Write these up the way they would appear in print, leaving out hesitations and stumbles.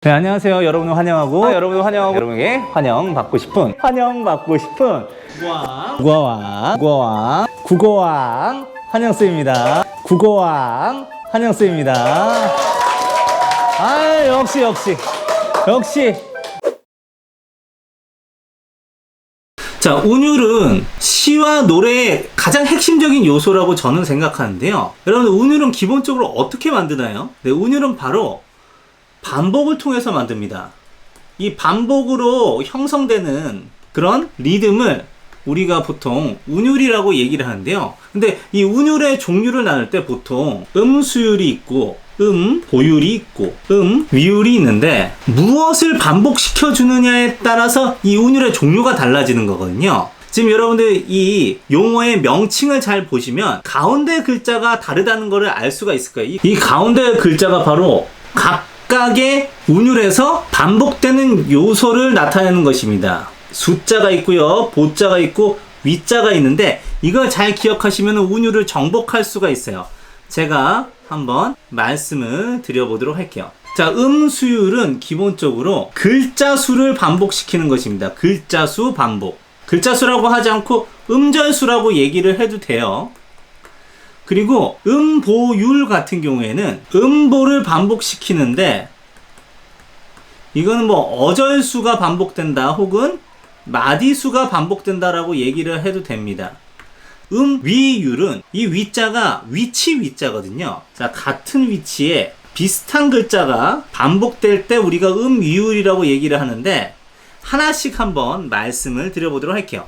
네, 안녕하세요. 여러분을 환영하고 여러분에게 환영받고 싶은 국어왕 환영쌤입니다. 국어왕 환영쌤입니다. 아, 역시. 자, 운율은 시와 노래의 가장 핵심적인 요소라고 저는 생각하는데요. 여러분들, 운율은 기본적으로 어떻게 만드나요? 네, 운율은 바로 반복을 통해서 만듭니다. 이 반복으로 형성되는 그런 리듬을 우리가 보통 운율이라고 얘기를 하는데요. 근데 이 운율의 종류를 나눌 때 보통 수율이 있고 보율이 있고 위율이 있는데, 무엇을 반복시켜 주느냐에 따라서 이 운율의 종류가 달라지는 거거든요. 지금 여러분들 이 용어의 명칭을 잘 보시면 가운데 글자가 다르다는 것을 알 수가 있을 거예요. 이 가운데 글자가 바로 각각의 운율에서 반복되는 요소를 나타내는 것입니다. 숫자가 있고요, 보자가 있고 위자가 있는데, 이걸 잘 기억하시면 운율을 정복할 수가 있어요. 제가 한번 말씀을 드려보도록 할게요. 자, 수율은 기본적으로 글자 수를 반복시키는 것입니다. 글자 수 반복. 글자 수라고 하지 않고 음절수라고 얘기를 해도 돼요. 그리고 보율 같은 경우에는 음보를 반복시키는데, 이거는 뭐 어절수가 반복된다 혹은 마디수가 반복된다라고 얘기를 해도 됩니다. 위율은 이 위자가 위자거든요. 자, 같은 위치에 비슷한 글자가 반복될 때 우리가 위율이라고 얘기를 하는데, 하나씩 한번 말씀을 드려보도록 할게요.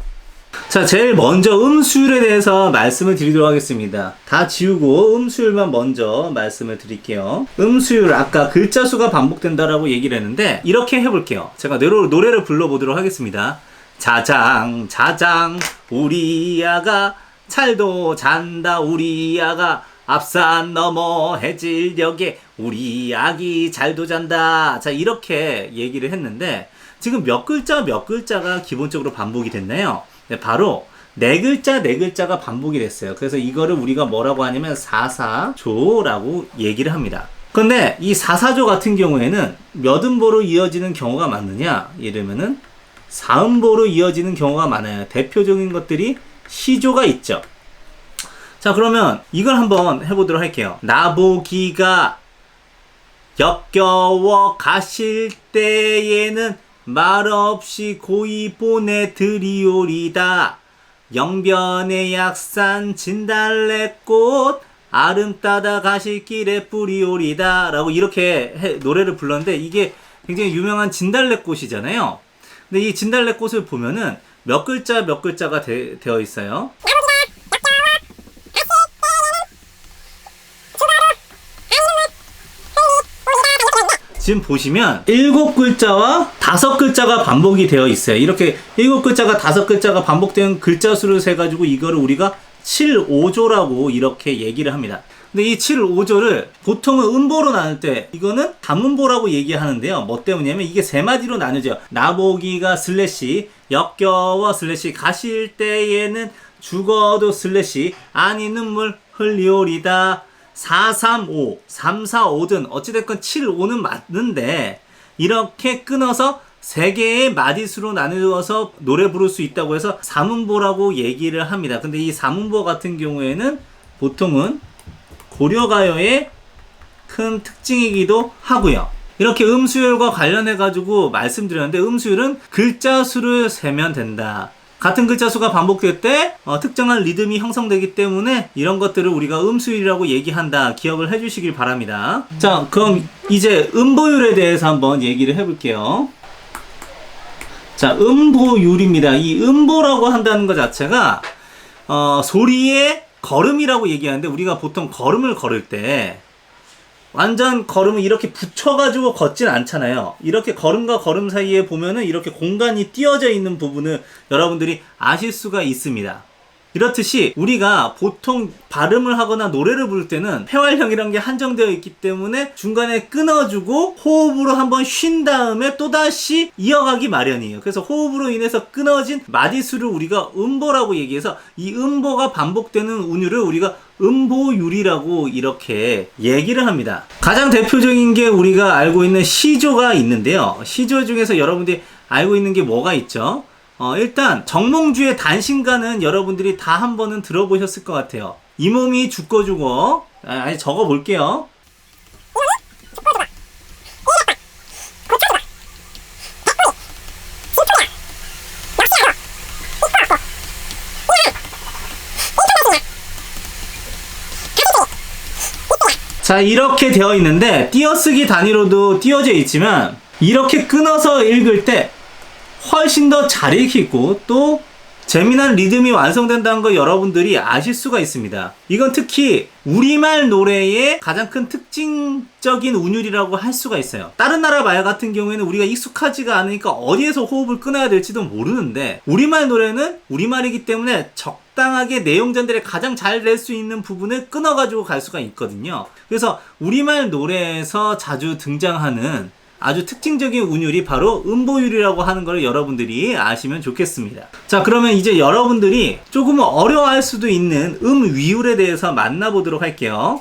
자, 제일 먼저 수율에 대해서 말씀을 드리도록 하겠습니다. 다 지우고 수율만 먼저 말씀을 드릴게요. 수율, 아까 글자 수가 반복된다라고 얘기를 했는데, 이렇게 해볼게요. 제가 노래를 불러보도록 하겠습니다. 자장 우리 아가 잘도 잔다, 우리 아가 앞산 넘어 해질녘에 우리 아기 잘도 잔다. 자, 이렇게 얘기를 했는데, 지금 몇 글자가 기본적으로 반복이 됐나요? 네, 바로 네 글자가 반복이 됐어요. 그래서 이거를 우리가 뭐라고 하냐면 사사조라고 얘기를 합니다. 근데 이 사사조 같은 경우에는 몇 음보로 이어지는 경우가 많느냐? 이러면은 사음보로 이어지는 경우가 많아요. 대표적인 것들이 시조가 있죠. 자, 그러면 이걸 한번 해보도록 할게요. 나보기가 역겨워 가실 때에는 말없이 고이 보내드리오리다. 영변의 약산 진달래꽃 아름 따다 가실 길에 뿌리오리다 라고 이렇게 노래를 불렀는데, 이게 굉장히 유명한 진달래꽃이잖아요. 근데 이 진달래꽃을 보면은 몇 글자가 되어 있어요. 지금 보시면 7글자와 5글자가 반복이 되어 있어요. 이렇게 7글자가 5글자가 반복된 글자 수를 세가지고 이거를 우리가 7-5조라고 이렇게 얘기를 합니다. 근데 이 7-5조를 보통은 음보로 나눌 때 이거는 담음보라고 얘기하는데요. 뭐 때문이냐면 이게 세 마디로 나뉘죠. 나보기가 슬래시 역겨워 슬래시 가실 때에는 죽어도 슬래시 아니 눈물 흘리오리다. 4-3-5, 3-4-5든 어찌됐건 7-5는 맞는데, 이렇게 끊어서 3개의 마디수로 나누어서 노래 부를 수 있다고 해서 삼음보라고 얘기를 합니다. 근데 이 삼음보 같은 경우에는 보통은 고려가요의 큰 특징이기도 하고요. 이렇게 음수율과 관련해 가지고 말씀드렸는데, 음수율은 글자 수를 세면 된다. 같은 글자 수가 반복될 때 특정한 리듬이 형성되기 때문에 이런 것들을 우리가 음수율이라고 얘기한다. 기억을 해주시길 바랍니다. 자, 그럼 이제 음보율에 대해서 한번 얘기를 해볼게요. 자, 음보율입니다. 이 음보라고 한다는 것 자체가 소리의 걸음이라고 얘기하는데, 우리가 보통 걸음을 걸을 때 완전 걸음을 이렇게 붙여가지고 걷진 않잖아요. 이렇게 걸음과 걸음 사이에 보면은 이렇게 공간이 띄어져 있는 부분을 여러분들이 아실 수가 있습니다. 이렇듯이 우리가 보통 발음을 하거나 노래를 부를 때는 폐활량이라는 게 한정되어 있기 때문에 중간에 끊어주고 호흡으로 한번 쉰 다음에 또다시 이어가기 마련이에요. 그래서 호흡으로 인해서 끊어진 마디수를 우리가 음보라고 얘기해서 이 음보가 반복되는 운율을 우리가 음보율이라고 이렇게 얘기를 합니다. 가장 대표적인 게 우리가 알고 있는 시조가 있는데요. 시조 중에서 여러분들이 알고 있는 게 뭐가 있죠? 일단 정몽주의 단신가는 여러분들이 다 한 번은 들어보셨을 것 같아요. 이 몸이 죽고 죽어. 아니 적어 볼게요. 자, 이렇게 되어 있는데 띄어쓰기 단위로도 띄어져 있지만 이렇게 끊어서 읽을 때 훨씬 더 잘 읽히고 또 재미난 리듬이 완성된다는 거 여러분들이 아실 수가 있습니다. 이건 특히 우리말 노래의 가장 큰 특징적인 운율이라고 할 수가 있어요. 다른 나라 말 같은 경우에는 우리가 익숙하지가 않으니까 어디에서 호흡을 끊어야 될지도 모르는데 우리말 노래는 우리말이기 때문에 적당하게 내용 전달에 가장 잘 낼 수 있는 부분을 끊어가지고 갈 수가 있거든요. 그래서 우리말 노래에서 자주 등장하는 아주 특징적인 운율이 바로 음보율이라고 하는 걸 여러분들이 아시면 좋겠습니다. 자, 그러면 이제 여러분들이 조금 어려워할 수도 있는 음위율에 대해서 만나보도록 할게요.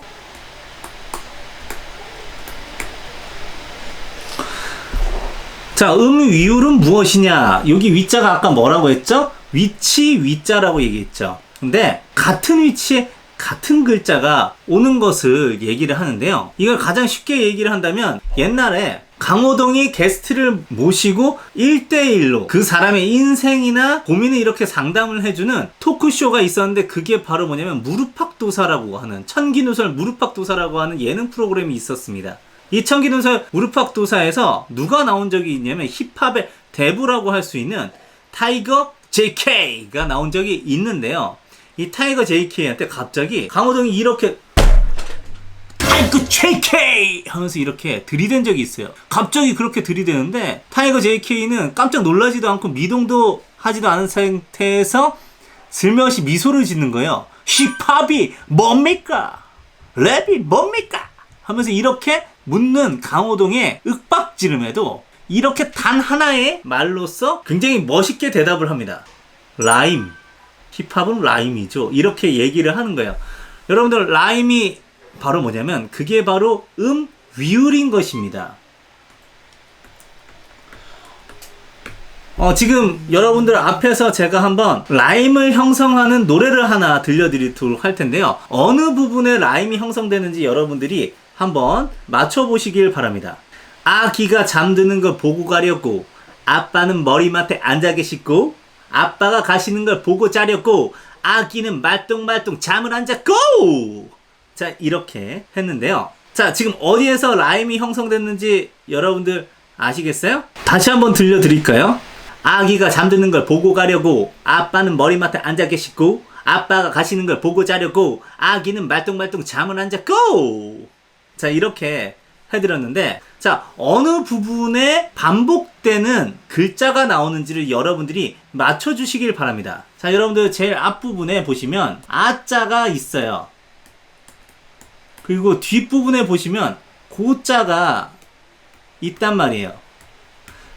자, 음위율은 무엇이냐? 여기 위자가 아까 뭐라고 했죠? 위치 위자라고 얘기했죠. 근데 같은 위치에 같은 글자가 오는 것을 얘기를 하는데요. 이걸 가장 쉽게 얘기를 한다면 옛날에 강호동이 게스트를 모시고 1대1로 그 사람의 인생이나 고민을 이렇게 상담을 해주는 토크쇼가 있었는데 그게 바로 뭐냐면 무릎팍도사라고 하는 천기누설 무릎팍도사라고 하는 예능 프로그램이 있었습니다. 이 천기누설 무릎팍도사에서 누가 나온 적이 있냐면 힙합의 대부라고 할 수 있는 타이거 JK가 나온 적이 있는데요. 이 타이거 JK한테 갑자기 강호동이 이렇게 타이거 JK 하면서 이렇게 들이댄 적이 있어요. 갑자기 그렇게 들이대는데 타이거 JK는 깜짝 놀라지도 않고 미동도 하지도 않은 상태에서 슬며시 미소를 짓는 거예요. 힙합이 뭡니까? 랩이 뭡니까? 하면서 이렇게 묻는 강호동의 윽박지름에도 이렇게 단 하나의 말로써 굉장히 멋있게 대답을 합니다. 라임. 힙합은 라임이죠. 이렇게 얘기를 하는 거예요. 여러분들 라임이 바로 뭐냐면 그게 바로 음위율인 것입니다. 지금 여러분들 앞에서 제가 한번 라임을 형성하는 노래를 하나 들려드리도록 할 텐데요. 어느 부분에 라임이 형성되는지 여러분들이 한번 맞춰보시길 바랍니다. 아기가 잠드는 걸 보고 가려고 아빠는 머리맡에 앉아 계시고 아빠가 가시는 걸 보고 자려고 아기는 말똥말똥 잠을 안 잤고. 자, 이렇게 했는데요. 자, 지금 어디에서 라임이 형성됐는지 여러분들 아시겠어요? 다시 한번 들려드릴까요? 아기가 잠드는 걸 보고 가려고 아빠는 머리맡에 앉아 계시고 아빠가 가시는 걸 보고 자려고 아기는 말똥말똥 잠을 안 잤고. 자, 이렇게 해드렸는데 자, 어느 부분에 반복되는 글자가 나오는지를 여러분들이 맞춰주시길 바랍니다. 자, 여러분들 제일 앞부분에 보시면 아자가 있어요. 그리고 뒷부분에 보시면 고자가 있단 말이에요.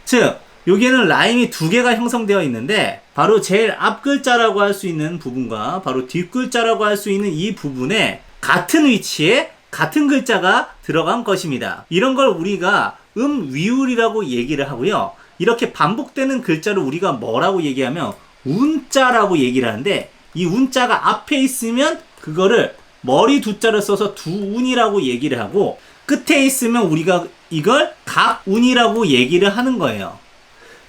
즉 여기에는 라임이 두 개가 형성되어 있는데 바로 제일 앞 글자라고 할 수 있는 부분과 바로 뒷 글자라고 할 수 있는 이 부분에 같은 위치에 같은 글자가 들어간 것입니다. 이런 걸 우리가 음위율이라고 얘기를 하고요. 이렇게 반복되는 글자를 우리가 뭐라고 얘기하면 운자라고 얘기를 하는데 이 운자가 앞에 있으면 그거를 머리 두자를 써서 두운이라고 얘기를 하고 끝에 있으면 우리가 이걸 각운이라고 얘기를 하는 거예요.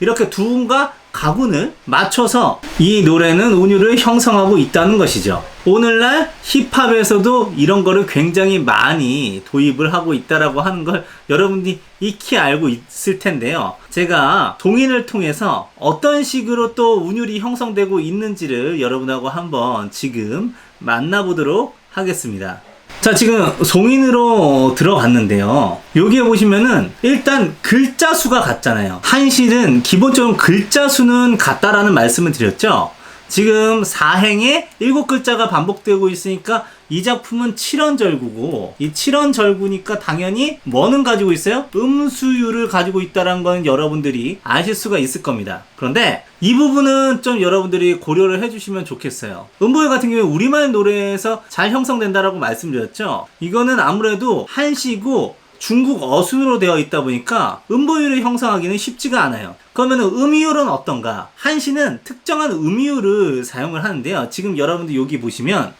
이렇게 두운과 각운을 맞춰서 이 노래는 운율을 형성하고 있다는 것이죠. 오늘날 힙합에서도 이런 거를 굉장히 많이 도입을 하고 있다라고 하는 걸 여러분들이 익히 알고 있을 텐데요. 제가 동인을 통해서 어떤 식으로 또 운율이 형성되고 있는지를 여러분하고 한번 지금 만나보도록 하겠습니다. 자, 지금 송인으로 들어갔는데요. 여기에 보시면은 일단 글자 수가 같잖아요. 한실은 기본적으로 글자 수는 같다라는 말씀을 드렸죠. 지금 4행에 7글자가 반복되고 있으니까 이 작품은 7원절구고, 이 7원절구니까 당연히 뭐는 가지고 있어요? 음수율을 가지고 있다는 건 여러분들이 아실 수가 있을 겁니다. 그런데 이 부분은 좀 여러분들이 고려를 해주시면 좋겠어요. 음보율 같은 경우에 우리말 노래에서 잘 형성된다라고 말씀드렸죠. 이거는 아무래도 한시고 중국 어순으로 되어 있다 보니까 음보율을 형성하기는 쉽지가 않아요. 그러면 음이율은 어떤가? 한시는 특정한 음이율을 사용을 하는데요. 지금 여러분들 여기 보시면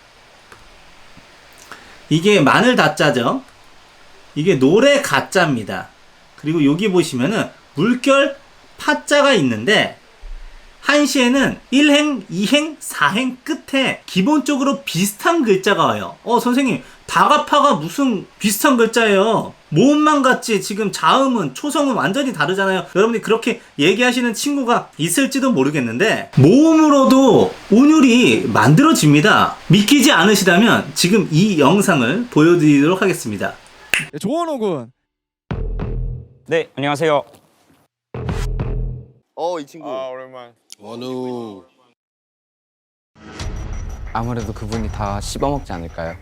이게 마늘 다자죠. 이게 노래 가자입니다. 그리고 여기 보시면은 물결 파자가 있는데, 한시에는 1행, 2행, 4행 끝에 기본적으로 비슷한 글자가 와요. 선생님, 다가파가 무슨 비슷한 글자예요? 모음만 같지 지금 자음은, 초성은 완전히 다르잖아요. 여러분들이 그렇게 얘기하시는 친구가 있을지도 모르겠는데, 모음으로도 운율이 만들어집니다. 믿기지 않으시다면 지금 이 영상을 보여드리도록 하겠습니다. 조원호 군. 네, 안녕하세요. 이 친구. 오랜만. 원우. 아무래도 그분이 다 씹어먹지 않을까요?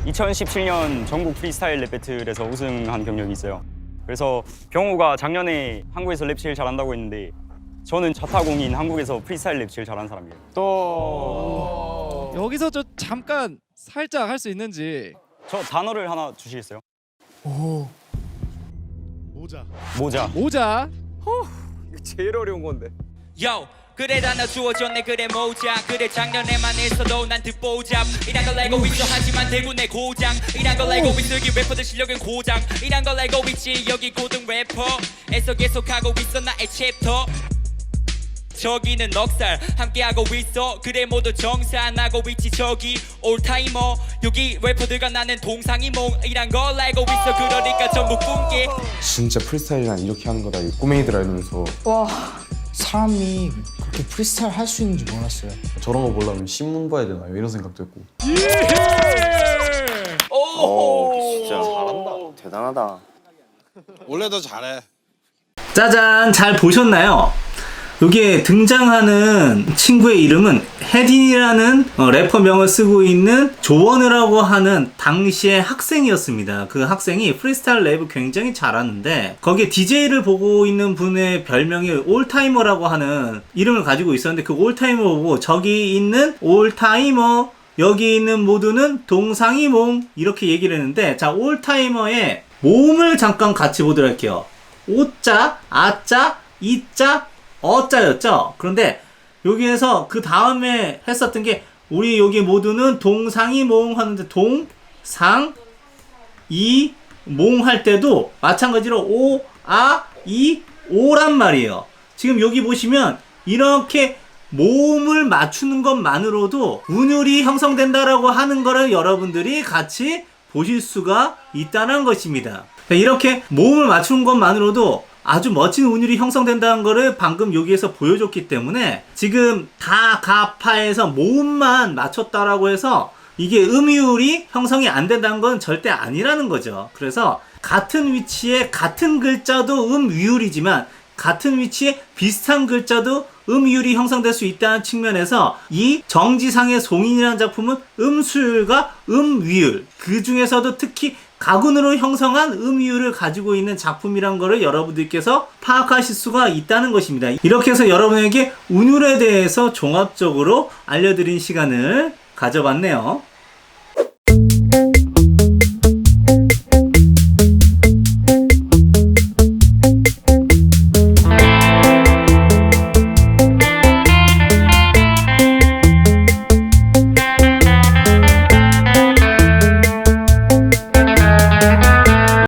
2017년 전국 프리스타일 랩 배틀에서 우승한 경력이 있어요. 그래서 경호가 작년에 한국에서 랩 제일 잘한다고 했는데, 저는 자타공인 한국에서 프리스타일 랩 제일 잘하는 사람이에요. 여기서 저 잠깐 살짝 할 수 있는지. 저 단어를 하나 주시겠어요? 모자. 모자. 모자. 제일 어려운 건데. Yo, 그래 단어 주어졌네 그래 모자 그래 작년에만 했어도 난 듣보잡 이란 걸 알고 있어 하지만 대구 내 고장 이란 걸 알고 있어 여기 래퍼들 실력은 고장 이란 걸 알고 있지 여기 고등 래퍼에서 계속하고 있어 나의 챕터 저기는 넉살 함께하고 있어 그래 모두 정산하고 있지 저기 올타이머 여기 래퍼들과 나는 동상이몽 이란 걸 알고 있어 그러니까 전부 꿈깨 진짜 프리스타일이란 이렇게 하는 거다. 이 꼬맹이들아 이러면서 와, 사람이 그렇게 프리스타일 할 수 있는지 몰랐어요. 저런 거 보려면 신문 봐야 되나 이런 생각도 했고. 진짜 잘한다. 대단하다. 원래도 잘해. 짜잔, 잘 보셨나요? 여기에 등장하는 친구의 이름은 혜딘이라는 래퍼명을 쓰고 있는 조원우라고 하는 당시의 학생이었습니다. 그 학생이 프리스타일 랩을 굉장히 잘하는데, 거기에 DJ를 보고 있는 분의 별명이 올타이머라고 하는 이름을 가지고 있었는데, 그 올타이머 보고 저기 있는 올타이머, 여기 있는 모두는 동상이몽, 이렇게 얘기를 했는데, 자, 올타이머의 모음을 잠깐 같이 보도록 할게요. 오자, 아자, 이자, 어자였죠. 그런데 여기에서 그 다음에 했었던 게, 우리 여기 모두는 동상이몽 하는데, 동상 이몽 할 때도 마찬가지로 오, 아, 이, 오란 말이에요. 지금 여기 보시면 이렇게 모음을 맞추는 것만으로도 운율이 형성된다라고 하는 거를 여러분들이 같이 보실 수가 있다는 것입니다. 이렇게 모음을 맞추는 것만으로도 아주 멋진 운율이 형성된다는 거를 방금 여기에서 보여줬기 때문에, 지금 다가파에서 모음만 맞췄다라고 해서 이게 음이율이 형성이 안 된다는 건 절대 아니라는 거죠. 그래서 같은 위치에 같은 글자도 음위율이지만, 같은 위치에 비슷한 글자도 음이율이 형성될 수 있다는 측면에서, 이 정지상의 송인이라는 작품은 음수율과 음위율, 그 중에서도 특히 가군으로 형성한 음이율을 가지고 있는 작품이란 거를 여러분들께서 파악하실 수가 있다는 것입니다. 이렇게 해서 여러분에게 운율에 대해서 종합적으로 알려드린 시간을 가져봤네요.